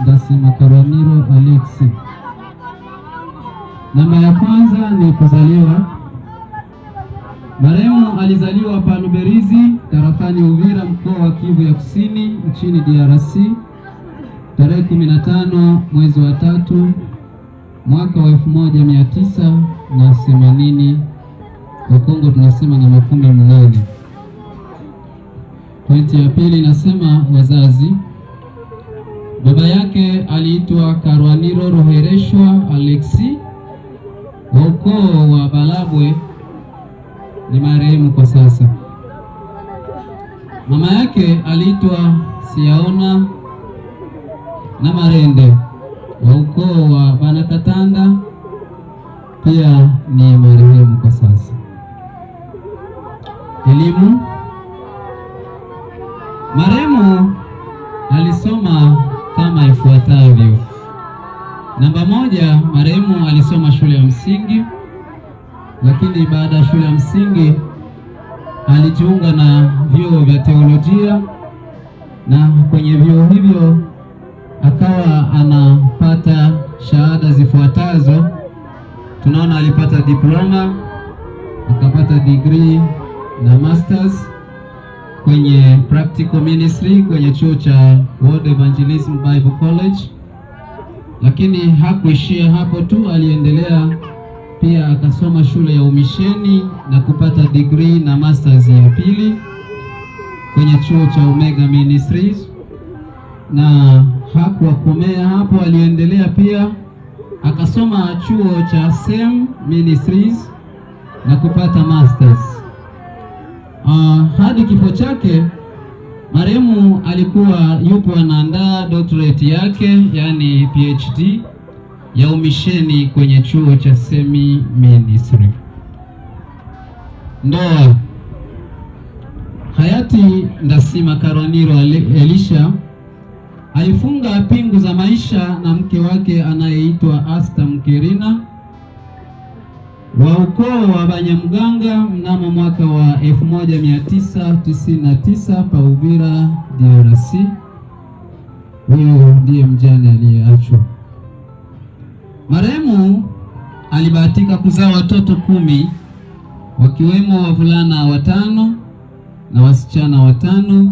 Ndasimakaraniro Alexi. Namba ya kwanza ni kuzaliwa. Marehemu alizaliwa pa Luberizi, tarafani Uvira, mkoa wa Kivu ya Kusini, nchini DRC, tarehe 15 mwezi wa 3 mwaka wa 1980. Kwa Kongo tunasema na 18. Pointi ya pili inasema wazazi. Baba yake aliitwa Karwaniro Ruhereshwa Alexi wa ukoo wa Balabwe, ni marehemu kwa sasa. Mama yake aliitwa Siaona na Marende wa ukoo wa Banakatanda, pia ni marehemu kwa sasa. Elimu. Marehemu alisoma kama ifuatavyo. Namba 1, marehemu alisoma shule ya msingi, lakini baada ya shule ya msingi alijiunga na vyuo vya teolojia, na kwenye vyuo hivyo akawa anapata shahada zifuatazo. Tunaona alipata diploma, akapata degree na masters kwenye practical ministry kwenye chuo cha World Evangelism Bible College. Lakini hakuishia hapo tu, aliendelea pia akasoma shule ya umisheni na kupata degree na masters ya pili kwenye chuo cha Omega Ministries. Na hakuwakomea hapo, aliendelea pia akasoma chuo cha Same Ministries na kupata masters. Hadi kifo chake marehemu alikuwa yupo anaandaa doctorate yake, yani PhD ya umisheni kwenye chuo cha Same Ministry. Ndoa. Hayati Ndasimakaraniro Elisha alifunga pingu za maisha na mke wake anayeitwa Asta Mkerina wa ukoo wa Banyamganga mnamo mwaka wa 1999 pa Uvira, DRC. Huyo ndiye mjane aliyeachwa. Marehemu alibahatika kuzaa watoto 10, wakiwemo wavulana 5 na wasichana 5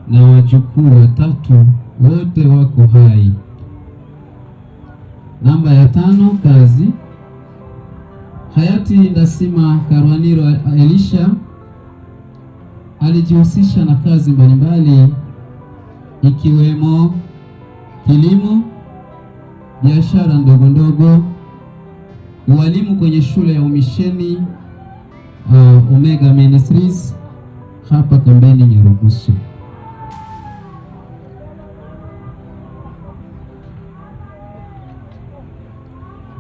na wajukuu 3, wote wako hai. Namba ya 5, kazi. Hayati Ndasimakaraniro Elisha alijihusisha na kazi mbalimbali ikiwemo kilimo, biashara ndogo ndogo, ualimu kwenye shule ya umisheni Omega Ministries hapa kambini Nyarugusu.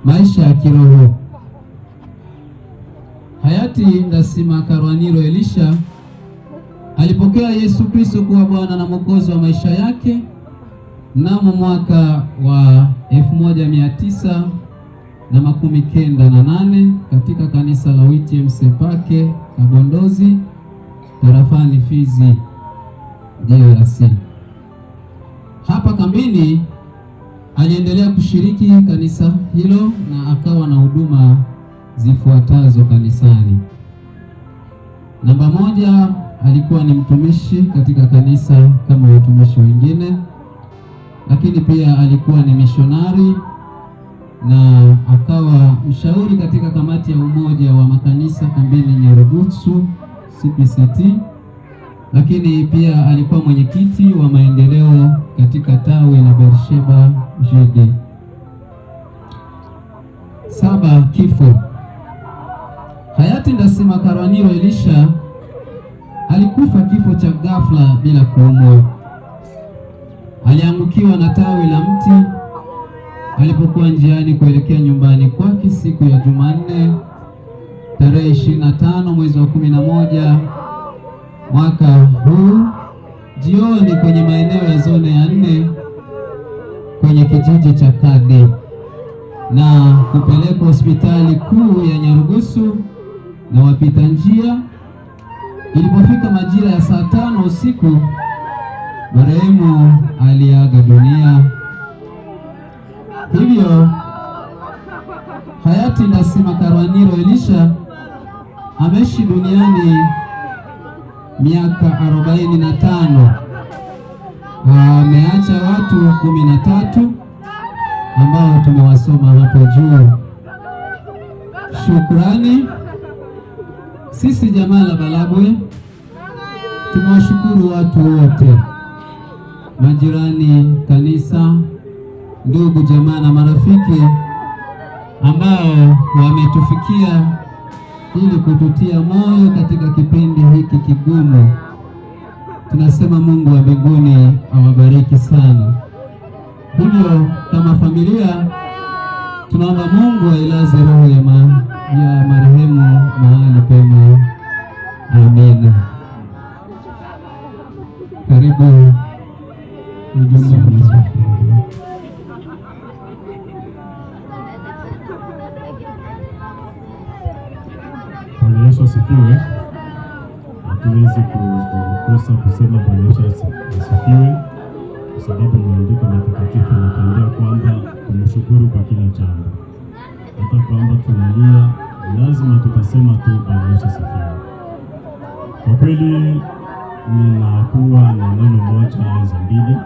Maisha ya kiroho. Hayati Ndasimakaraniro Elisha alipokea Yesu Kristo kuwa Bwana na Mwokozi wa maisha yake mnamo mwaka wa 1998 katika kanisa la WTM Sepake Kabondozi, tarafani Fizi, DRC. Hapa kambini aliendelea kushiriki kanisa hilo na akawa na huduma zifuatazo kanisani. Namba 1, alikuwa ni mtumishi katika kanisa kama watumishi wengine, lakini pia alikuwa ni mishonari na akawa mshauri katika kamati ya umoja wa makanisa kambini Nyarugusu CPCT, lakini pia alikuwa mwenyekiti wa maendeleo katika tawi la Beersheba JD. 7, kifo. Hayati Ndasimakaraniro Elisha alikufa kifo cha ghafla bila kuumwa. Aliangukiwa na tawi la mti alipokuwa njiani kuelekea nyumbani kwake siku ya Jumanne tarehe 25 mwezi wa 11 mwaka huu jioni kwenye maeneo ya zone ya 4 kwenye kijiji cha Kade na kupelekwa hospitali kuu ya Nyarugusu na wapita njia. Ilipofika majira ya saa 5 usiku, marehemu aliaga dunia Hivyo hayati Ndasima Karwaniro Elisha ameishi duniani miaka 45. Ameacha watu 13 ambao tumewasoma hapo juu. Shukrani. Sisi jamaa la Balabwe tunawashukuru watu wote, majirani, kanisa, ndugu, jamaa na marafiki ambao wametufikia ili kututia moyo katika kipindi hiki kigumu. Tunasema Mungu wa mbinguni awabariki sana. Hivyo kama familia tunaomba Mungu ailaze roho ya marehemu mahali pema. Amina. Karibu ujumbe. Bwana Yesu asifiwe. Hatuwezi kukosa kusema Bwana Yesu asifiwe, kwa sababu maandiko matakatifu yanatuambia kwamba tumshukuru kwa kila jambo. Hata kwamba tunalia, lazima tutasema tu Bwana Yesu asifiwe. Kwa kweli ninakuwa na neno moja au mbili,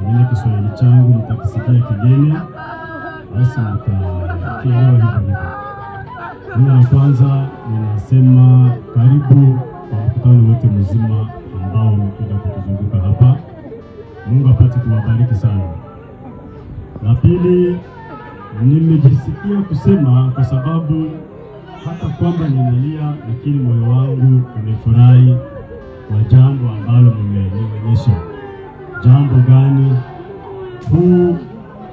pengine Kiswahili changu mtakisikia kigeni, basi mtakielewa hivyo hivyo. Neno la kwanza ninasema karibu kwa mkutano wote mzima ambao wamekuja kutuzunguka hapa. Mungu apate kuwabariki sana. La pili, nimejisikia kusema kwa sababu hata kwamba ninalia, lakini moyo wangu umefurahi kwa jambo ambalo mmenionyesha. Jambo gani? Huu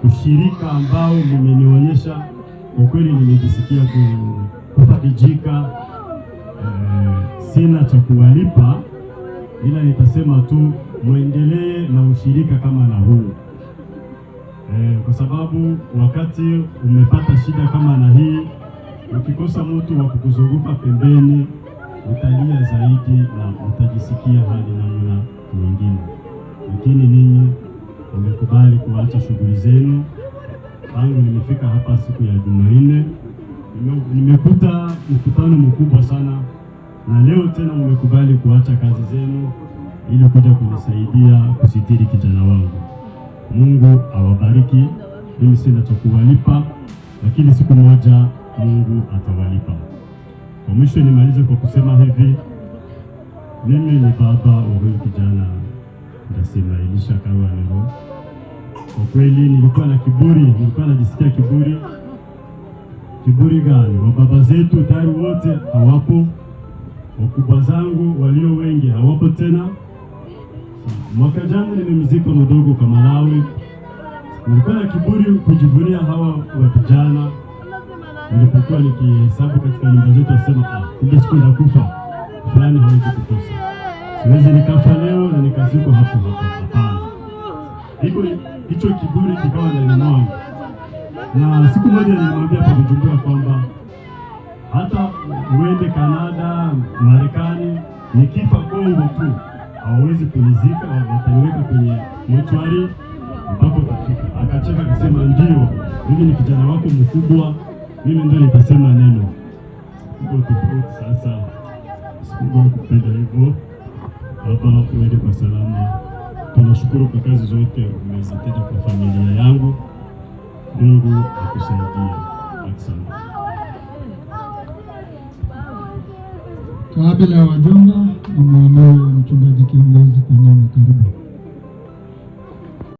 ushirika ambao mmenionyesha, kwa kweli nimejisikia kufarijika. Sina cha kuwalipa, ila nitasema tu muendelee na ushirika kama na huu, kwa sababu wakati umepata shida kama na hii, ukikosa mtu wa kukuzunguka pembeni, utalia zaidi na utajisikia hali namna nyingine. Lakini ninyi mmekubali kuacha shughuli zenu. Tangu nimefika hapa siku ya Jumanne, nimekuta mkutano mkubwa sana, na leo tena mmekubali kuacha kazi zenu ili kuja kunisaidia kusitiri kijana wangu. Mungu awabariki. Mimi sina cha kuwalipa, lakini siku moja Mungu atawalipa. Kwa mwisho nimalize kwa kusema hivi, mimi ni baba wa huyu kijana Ndasima Elisha Karwaniro. Kwa kweli nilikuwa na kiburi, nilikuwa najisikia kiburi. Kiburi gani? Wa baba zetu tayari wote hawapo, wakubwa zangu walio wengi hawapo tena. Mwaka jana nimemzika mdogo kwa Malawi. Nilikuwa na kiburi kujivunia hawa wa vijana. Nilipokuwa nikihesabu katika nyumba zetu nasema kumbe siku ndakufa fulani hawezi kukosa. Siwezi nikafa leo na nikazikwa hapo hapo. Hapana. Hicho kiburi kikawa ndani mwangu. Na siku moja nilimwambia kwa Bujumbura kwamba hata uende Kanada, Marekani, nikifa Kongo tu hawawezi kunizika, wataniweka kwenye mochwari mpaka utafika. Akacheka akasema ndio, mimi ni kijana wako mkubwa, mimi ndio nitasema neno. Ndio tofauti sasa. Siku kupenda hivyo. Baba, uende kwa salama. Tunashukuru kwa kazi zote umezitenda kwa familia yangu. Mungu akusaidie. Asante. Kabla ya wajomba, mchungaji kiongozi kwa neno, karibu.